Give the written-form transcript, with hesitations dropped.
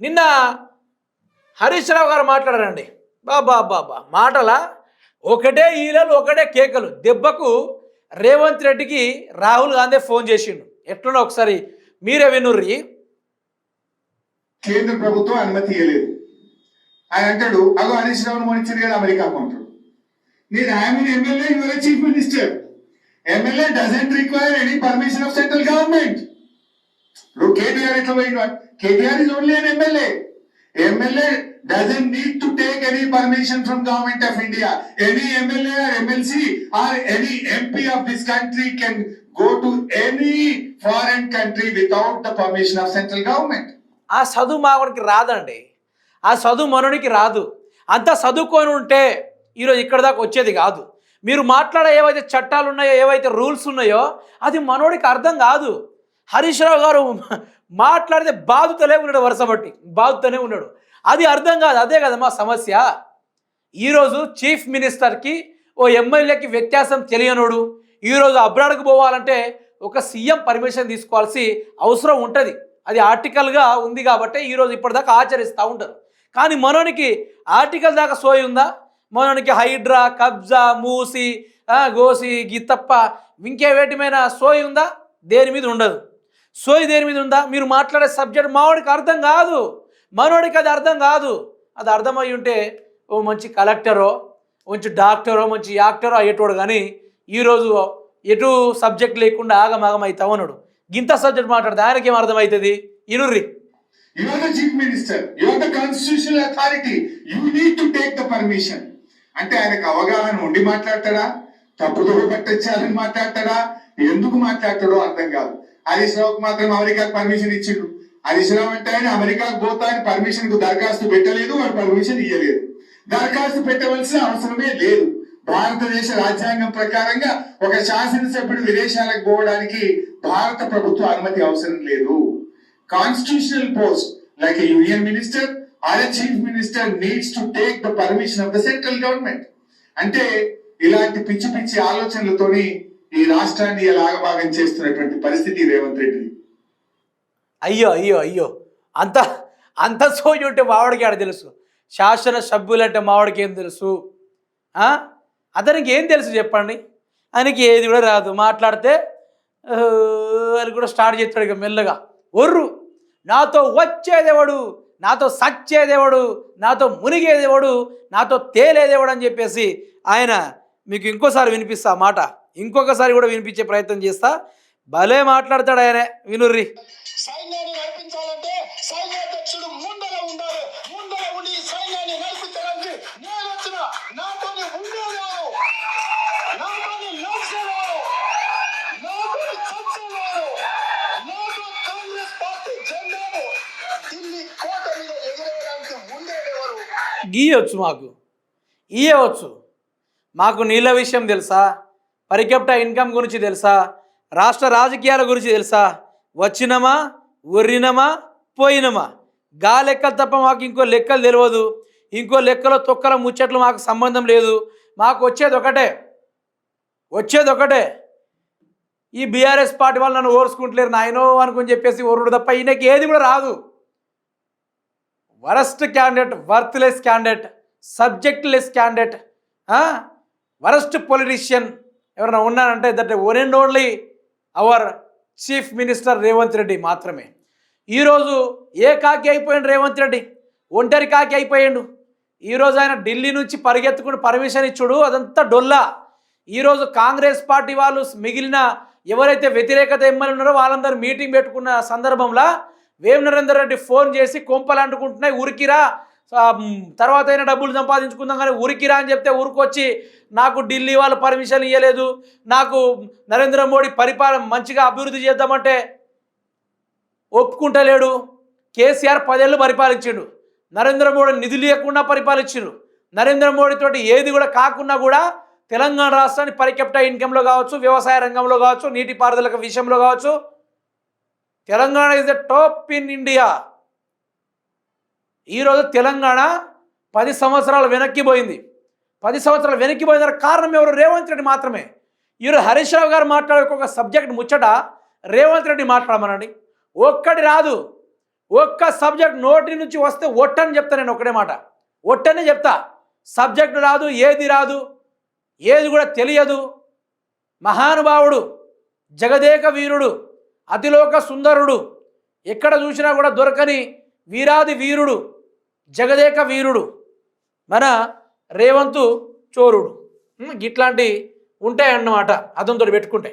నిన్న హరీష్ రావు గారు మాట్లాడారండి. బాబా బాబా మాటల ఒకటే ఈలలు ఒకటే కేకలు. దెబ్బకు రేవంత్ రెడ్డికి రాహుల్ గాంధీ ఫోన్ చేసిండు. ఎట్లున్నా ఒకసారి మీరే వినుర్రి. కేంద్ర ప్రభుత్వం అనుమతి ఇవ్వలేదు. ఆయన అంటాడు అగో హరీష్ రావును మనిషి అమెరికాకు అంటాడు. నేను I'm MLA, your chief minister. MLA doesn't require any permission of central government. ఇప్పుడు కేటీఆర్ ఎట్లా పోయిన KTR is only an MLA. MLA doesn't need to take any permission from government of India. Any MLA or MLC or any MP of this country can go to any foreign country without the permission of central government. ఆ చదువు మావాడికి రాదండి. ఆ చదువు మనోడికి రాదు. అంత చదువుకొని ఉంటే ఈరోజు ఇక్కడ దాకా వచ్చేది కాదు. మీరు మాట్లాడే ఏవైతే చట్టాలు ఉన్నాయో, ఏవైతే రూల్స్ ఉన్నాయో అది మనోడికి అర్థం కాదు. హరీష్ రావు గారు మాట్లాడితే బాధతోనే ఉన్నాడు, వరుసబట్టి బాధతోనే ఉన్నాడు. అది అర్థం కాదు. అదే కదా మా సమస్య. ఈరోజు చీఫ్ మినిస్టర్కి ఓ ఎమ్మెల్యేకి వ్యత్యాసం తెలియనోడు ఈరోజు అబ్రాడ్కు పోవాలంటే ఒక సీఎం పర్మిషన్ తీసుకోవాల్సి అవసరం ఉంటుంది. అది ఆర్టికల్గా ఉంది కాబట్టి ఈరోజు ఇప్పటిదాకా ఆచరిస్తూ ఉంటారు. కానీ మనోనికి ఆర్టికల్ దాకా సోయి ఉందా? మనోనికి హైడ్రా, కబ్జా, మూసి, గోసి, గీతప్ప ఇంకేవేటిమైన సోయి ఉందా? దేని మీద ఉండదు. సోయి దేని మీద ఉందా? మీరు మాట్లాడే సబ్జెక్ట్ మావాడికి అర్థం కాదు, మనోడికి అది అర్థం కాదు. అది అర్థమై ఉంటే ఓ మంచి కలెక్టరో, మంచి డాక్టరో, మంచి యాక్టరో అయ్యేటోడు. కానీ ఈరోజు ఎటు సబ్జెక్ట్ లేకుండా ఆగమాగం అవుతావు అన్నాడు. గింత సబ్జెక్ట్ మాట్లాడితే ఆయనకి ఏం అర్థమవుతుంది? ఇనుర్రి. You are the chief minister, you are the constitutional authority, you need to take the permission. అంటే ఆయనకు అవగాహన ఉండి మాట్లాడతాడా, తప్పుదో పట్టచ్చాలని మాట్లాడతాడా, ఎందుకు మాట్లాడతాడో అర్థం కాదు. హరీష్ రావుకి మాత్రం అమెరికాకు పర్మిషన్ ఇచ్చిండు. హరీష్ రావు అంటే ఆయన అమెరికాకు పోతా అని పర్మిషన్ కు దరఖాస్తు పెట్టలేదు, వాడు పర్మిషన్ ఇవ్వలేదు. దరఖాస్తు పెట్టవలసిన అవసరమే లేదు. భారతదేశ రాజ్యాంగం ప్రకారంగా ఒక శాసనసభ్యుడు విదేశాలకు పోవడానికి భారత ప్రభుత్వ అనుమతి అవసరం లేదు. Constitutional post like a union minister or a chief minister needs to take the permission of the central government. అంటే ఇలాంటి పిచ్చి పిచ్చి ఆలోచనలతోని ఈ రాష్ట్రాన్ని ఎలాగభాగం చేస్తున్నటువంటి పరిస్థితి రేవంత్ రెడ్డి. అయ్యో అయ్యో అయ్యో, అంత అంత సోయి ఉంటే మావాడికి ఆడ తెలుసు. శాసన సభ్యులంటే మావాడికి ఏం తెలుసు? అతనికి ఏం తెలుసు చెప్పండి? ఆయనకి ఏది కూడా రాదు. మాట్లాడితే అది కూడా స్టార్ట్ చేస్తాడు ఇక మెల్లగా. ఒర్రు, నాతో వచ్చేదేవాడు, నాతో సచ్చేదేవాడు, నాతో మునిగేదేవాడు, నాతో తేలేదేవాడు అని చెప్పేసి ఆయన మీకు ఇంకోసారి వినిపిస్తా మాట, ఇంకొకసారి కూడా వినిపించే ప్రయత్నం చేస్తా. భలే మాట్లాడతాడు ఆయన, వినుర్రి. సైన్యాన్ని నడిపించాలంటే సైన్యాధ్యక్షుడు ముందర ఉండాలి. ముందర ఉండి సైన్యాన్ని నడిపించడానికి నేను వచ్చిన నాతోని ఉండేవారు, నాతోని నడిచేవారు, నాతోని చచ్చేవారు, నాతో కాంగ్రెస్ పార్టీ జెండాను ఢిల్లీ కోట మీద ఎగిరేయడానికి ఉండేవారు. గీయవచ్చు, మాకు ఇయ్యవచ్చు. మాకు నీళ్ళ విషయం తెలుసా, పరికెప్టా ఇన్కమ్ గురించి తెలుసా, రాష్ట్ర రాజకీయాల గురించి తెలుసా? వచ్చినమా, ఒర్రినమా, పోయినమా, గా లెక్కలు తప్ప మాకు ఇంకో లెక్కలు తెలియదు. ఇంకో లెక్కలో తొక్కల ముచ్చట్లు మాకు సంబంధం లేదు. మాకు వచ్చేది ఒకటే. ఈ బీఆర్ఎస్ పార్టీ వాళ్ళు నన్ను ఓర్చుకుంటలేరు నాయనో అనుకుని చెప్పేసి ఓరుడు తప్ప ఈయనకి ఏది కూడా రాదు. Worst candidate, worthless candidate, subjectless candidate, worst politician ఎవరైనా ఉన్నారంటే that one and only our chief minister Revanth Reddy మాత్రమే. ఈరోజు ఏ కాకి అయిపోయాడు రేవంత్ రెడ్డి? ఒంటరి కాకి అయిపోయాడు. ఈరోజు ఆయన ఢిల్లీ నుంచి పరిగెత్తుకుని పర్మిషన్ ఇచ్చుడు, అదంతా డొల్లా. ఈరోజు కాంగ్రెస్ పార్టీ వాళ్ళు మిగిలిన ఎవరైతే వ్యతిరేకత ఎమ్మెల్యే ఉన్నారో వాళ్ళందరూ మీటింగ్ పెట్టుకున్న సందర్భంలో వేం నరేందర్ రెడ్డి ఫోన్ చేసి కొంపలు అంటుకుంటున్నాయి, ఉరికిరా, తర్వాత అయినా డబ్బులు సంపాదించుకుందాం కానీ ఉరికిరా అని చెప్తే ఊరుకొచ్చి నాకు ఢిల్లీ వాళ్ళు పర్మిషన్ ఇవ్వలేదు, నాకు నరేంద్ర మోడీ పరిపాలన మంచిగా అభివృద్ధి చేద్దామంటే ఒప్పుకుంటలేడు. కేసీఆర్ 10 ఏళ్ళు పరిపాలించిండు, నరేంద్ర మోడీ నిధులు ఇవ్వకుండా పరిపాలించిండు. నరేంద్ర మోడీతోటి ఏది కూడా కాకుండా కూడా తెలంగాణ రాష్ట్రాన్ని పరికెప్టా ఇన్కంలో కావచ్చు, వ్యవసాయ రంగంలో కావచ్చు, నీటిపారుదల విషయంలో కావచ్చు, Telangana is the top in India. ఈరోజు తెలంగాణ 10 సంవత్సరాలు వెనక్కిపోయింది. 10 సంవత్సరాలు వెనక్కిపోయిన కారణం ఎవరు? రేవంత్ రెడ్డి మాత్రమే. ఈరోజు హరీష్ రావు గారు మాట్లాడే ఒక సబ్జెక్ట్ ముచ్చట రేవంత్ రెడ్డి మాట్లాడమనండి, ఒక్కటి రాదు. ఒక్క సబ్జెక్ట్ నోటి నుంచి వస్తే ఒట్టని చెప్తా, నేను ఒకటే మాట ఒట్టనే చెప్తా. సబ్జెక్టు రాదు, ఏది రాదు, ఏది కూడా తెలియదు. మహానుభావుడు, జగదేక వీరుడు, అతిలోక సుందరుడు, ఎక్కడ చూసినా కూడా దొరకని వీరాది వీరుడు, జగదేక వీరుడు మన రేవంతు చోరుడు. ఇట్లాంటి ఉంటాయన్నమాట అతనితో పెట్టుకుంటే.